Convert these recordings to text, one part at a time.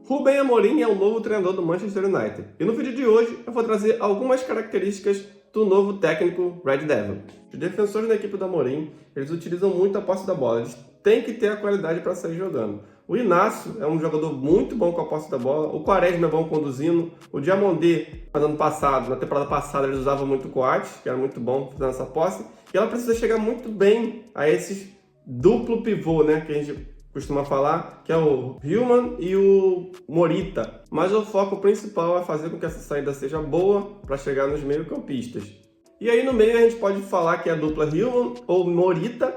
Rubem Amorim é o novo treinador do Manchester United. E no vídeo de hoje eu vou trazer algumas características do novo técnico Red Devil. Os defensores da equipe do Amorim, eles utilizam muito a posse da bola. Eles têm que ter a qualidade para sair jogando. O Inácio é um jogador muito bom com a posse da bola. O Quaresma é bom conduzindo. O Diamandé, na temporada passada, eles usavam muito o Coates, que era muito bom fazendo essa posse. E ela precisa chegar muito bem a esses duplo pivô, né, que a gente costuma falar, que é o Hillman e o Morita. Mas o foco principal é fazer com que essa saída seja boa para chegar nos meio-campistas. E aí no meio a gente pode falar que é a dupla Hillman ou Morita,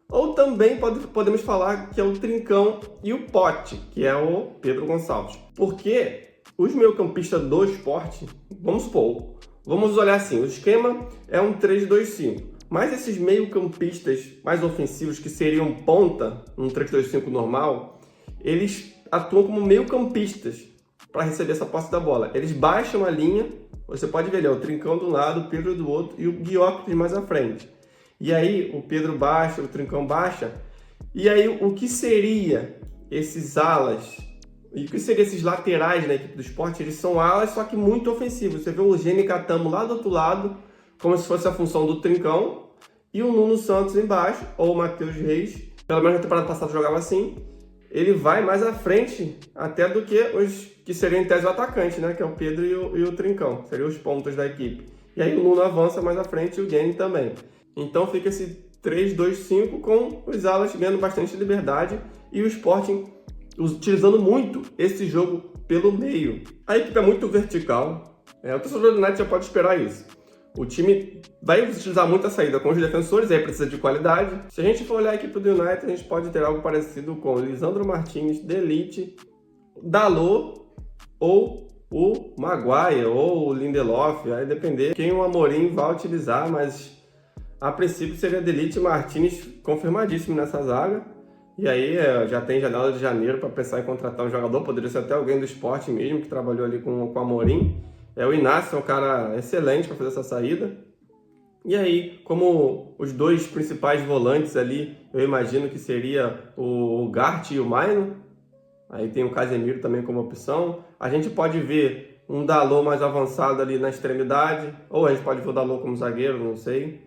ou também podemos falar que é o Trincão e o Pote, que é o Pedro Gonçalves. Porque os meio-campistas do Sport, vamos olhar assim, o esquema é um 3-2-5. Mas esses meio-campistas mais ofensivos, que seriam ponta, um 3-2-5 normal, eles atuam como meio-campistas para receber essa posse da bola. Eles baixam a linha, você pode ver ali, o Trincão de um lado, o Pedro do outro e o Gyökeres mais à frente. E aí o Pedro baixa, o Trincão baixa, e aí o que seria esses alas, e o que seria esses laterais na equipe do Sport? Eles são alas, só que muito ofensivos. Você vê o Gene Catamo lá do outro lado, como se fosse a função do Trincão, e o Nuno Santos embaixo, ou o Matheus Reis, pelo menos na temporada passada jogava assim, ele vai mais à frente até do que os que seriam em tese o atacante, né? Que é o Pedro e o Trincão, seriam os pontos da equipe. E aí o Nuno avança mais à frente e o Gene também. Então fica esse 3-2-5 com os alas ganhando bastante liberdade e o Sporting utilizando muito esse jogo pelo meio. A equipe é muito vertical, o torcedor do United já pode esperar isso. O time vai utilizar muito a saída com os defensores, aí precisa de qualidade. Se a gente for olhar a equipe do United, a gente pode ter algo parecido com Lisandro Martins, De Ligt, Dalot ou o Maguire ou o Lindelof. Vai depender quem o Amorim vai utilizar, mas a princípio seria De Ligt e Martins confirmadíssimo nessa zaga. E aí já tem janela de janeiro para pensar em contratar um jogador, poderia ser até alguém do Sport mesmo, que trabalhou ali com o Amorim. O Inácio é um cara excelente para fazer essa saída. E aí, como os dois principais volantes ali, eu imagino que seria o Gart e o Maino. Aí tem o Casemiro também como opção. A gente pode ver um Dalot mais avançado ali na extremidade, ou a gente pode ver o Dalot como zagueiro, não sei.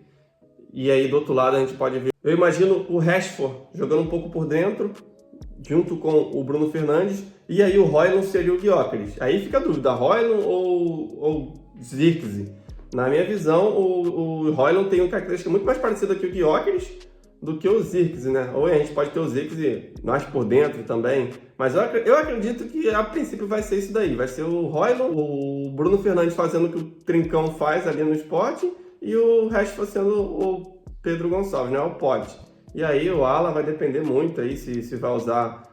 E aí do outro lado a gente pode ver, eu imagino o Rashford jogando um pouco por dentro, junto com o Bruno Fernandes, e aí o Højlund seria o Gyökeres. Aí fica a dúvida, Højlund ou Zirkzee? Na minha visão, o Højlund tem uma característica muito mais parecida com o Gyökeres do que o Zirkzee, né? Ou a gente pode ter o Zirkzee mais por dentro também, mas eu acredito que a princípio vai ser isso daí, vai ser o Højlund, o Bruno Fernandes fazendo o que o Trincão faz ali no Sport, e o Rashford sendo o Pedro Gonçalves, né? O Pote. E aí o ala vai depender muito aí se vai usar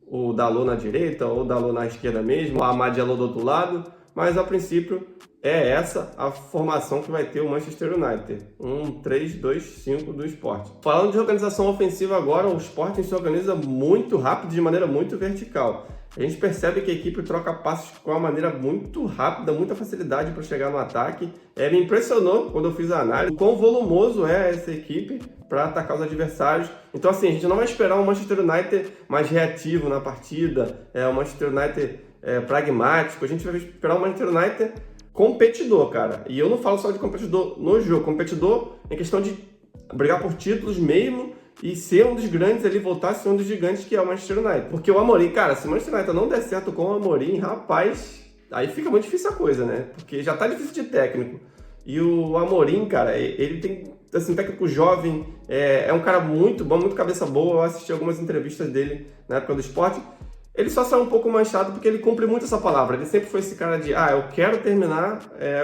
o Dalot na direita ou o Dalot na esquerda mesmo, o Amad Diallo do outro lado, mas a princípio é essa a formação que vai ter o Manchester United, um 3-2-5 do Sport. Falando de organização ofensiva agora, o Sporting se organiza muito rápido, de maneira muito vertical. A gente percebe que a equipe troca passos com uma maneira muito rápida, muita facilidade para chegar no ataque. Me impressionou quando eu fiz a análise o quão volumoso é essa equipe para atacar os adversários. Então assim, a gente não vai esperar um Manchester United mais reativo na partida, um Manchester United pragmático, a gente vai esperar um Manchester United competidor, cara. E eu não falo só de competidor no jogo, competidor em questão de brigar por títulos mesmo, e ser um dos grandes ali, voltar a ser um dos gigantes que é o Manchester United. Porque o Amorim, cara, se o Manchester United não der certo com o Amorim, rapaz, aí fica muito difícil a coisa, né? Porque já tá difícil de técnico. E o Amorim, cara, ele tem, assim, técnico jovem, é um cara muito bom, muito cabeça boa. Eu assisti algumas entrevistas dele na época do Sport. Ele só saiu um pouco manchado porque ele cumpre muito essa palavra. Ele sempre foi esse cara de, eu quero terminar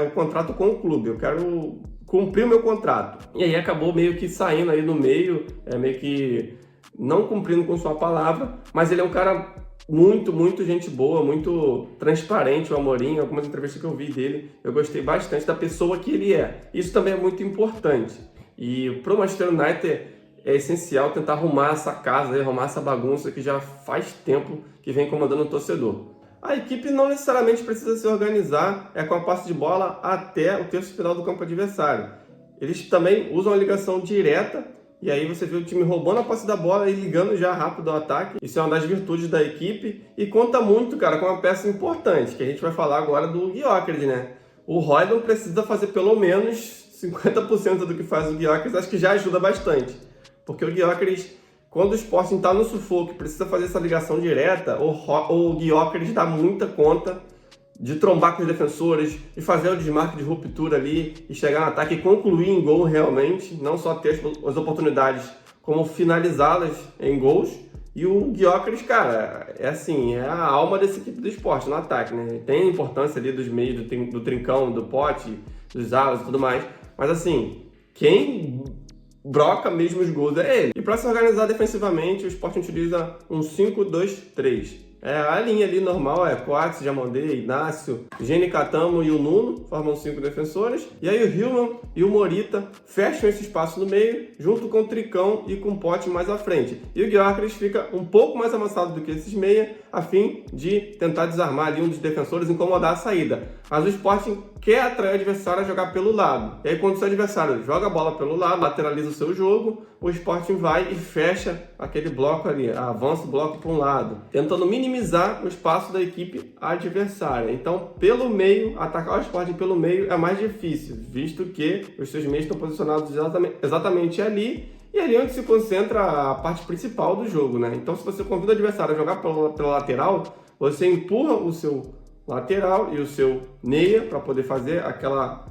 o contrato com o clube, eu quero cumprir o meu contrato. E aí acabou meio que saindo aí no meio, meio que não cumprindo com sua palavra, mas ele é um cara muito gente boa, muito transparente, o Amorim. Algumas entrevistas que eu vi dele, eu gostei bastante da pessoa que ele é. Isso também é muito importante. E para o Manchester United é essencial tentar arrumar essa casa, arrumar essa bagunça que já faz tempo que vem incomodando o torcedor. A equipe não necessariamente precisa se organizar com a posse de bola até o terço final do campo adversário. Eles também usam a ligação direta E aí você vê o time roubando a posse da bola e ligando já rápido ao ataque. Isso é uma das virtudes da equipe e conta muito, cara, com uma peça importante, que a gente vai falar agora do Gyökeres, né? O Højlund precisa fazer pelo menos 50% do que faz o Gyökeres, acho que já ajuda bastante. Porque o Gyökeres, quando o Sporting está no sufoco, precisa fazer essa ligação direta, o Gyökeres dá muita conta de trombar com os defensores, de fazer o desmarque de ruptura ali e chegar no ataque e concluir em gol realmente, não só ter as oportunidades, como finalizá-las em gols. E o Gyökeres, cara, é assim, é a alma dessa equipe do Sport no ataque, né? Tem importância ali dos meios do Trincão, do Pote, dos alas e tudo mais, mas assim, quem broca mesmo os gols é ele. E para se organizar defensivamente, o Sport utiliza um 5-2-3. A linha ali normal é Coates, Diomandé, Inácio, Geni Catamo e o Nuno, formam 5 defensores. E aí o Hillman e o Morita fecham esse espaço no meio, junto com o Tricão e com o Pote mais à frente. E o Gyökeres fica um pouco mais avançado do que esses meia, a fim de tentar desarmar ali um dos defensores e incomodar a saída. Mas o Sporting quer atrair o adversário a jogar pelo lado. E aí quando o seu adversário joga a bola pelo lado, lateraliza o seu jogo, o Sporting vai e fecha aquele bloco ali, avança o bloco para um lado, tentando minimizar o espaço da equipe adversária. Então, pelo meio, atacar o Sporting pelo meio é mais difícil, visto que os seus meios estão posicionados exatamente ali, e ali é onde se concentra a parte principal do jogo, né? Então, se você convida o adversário a jogar pela lateral, você empurra o seu lateral e o seu meia para poder fazer aquela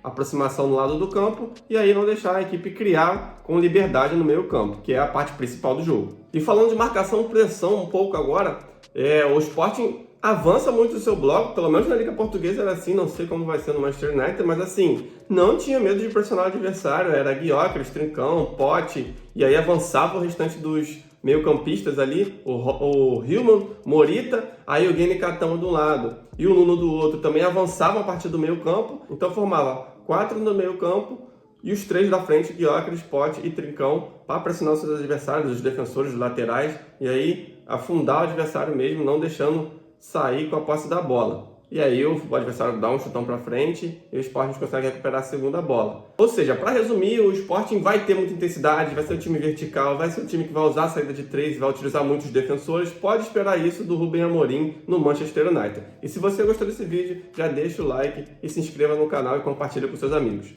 aproximação no lado do campo e aí não deixar a equipe criar com liberdade no meio campo, que é a parte principal do jogo. E falando de marcação e pressão um pouco agora, o Sporting avança muito o seu bloco, pelo menos na Liga Portuguesa era assim, não sei como vai ser no Manchester United, mas assim, não tinha medo de pressionar o adversário, era Gyökeres, Trincão, Pote, e aí avançava o restante dos meio-campistas ali, o Hillman, Morita, aí o Geni Catamo de um lado e o Nuno do outro também avançavam a partir do meio-campo, então formava 4 no meio-campo e os 3 da frente, Gyökeres, Pote e Trincão, para pressionar os seus adversários, os defensores, os laterais, e aí afundar o adversário mesmo, não deixando sair com a posse da bola. E aí o adversário dá um chutão para frente e o Sporting consegue recuperar a segunda bola. Ou seja, para resumir, o Sporting vai ter muita intensidade, vai ser um time vertical, vai ser um time que vai usar a saída de 3, vai utilizar muitos defensores. Pode esperar isso do Ruben Amorim no Manchester United. E se você gostou desse vídeo, já deixa o like e se inscreva no canal e compartilha com seus amigos.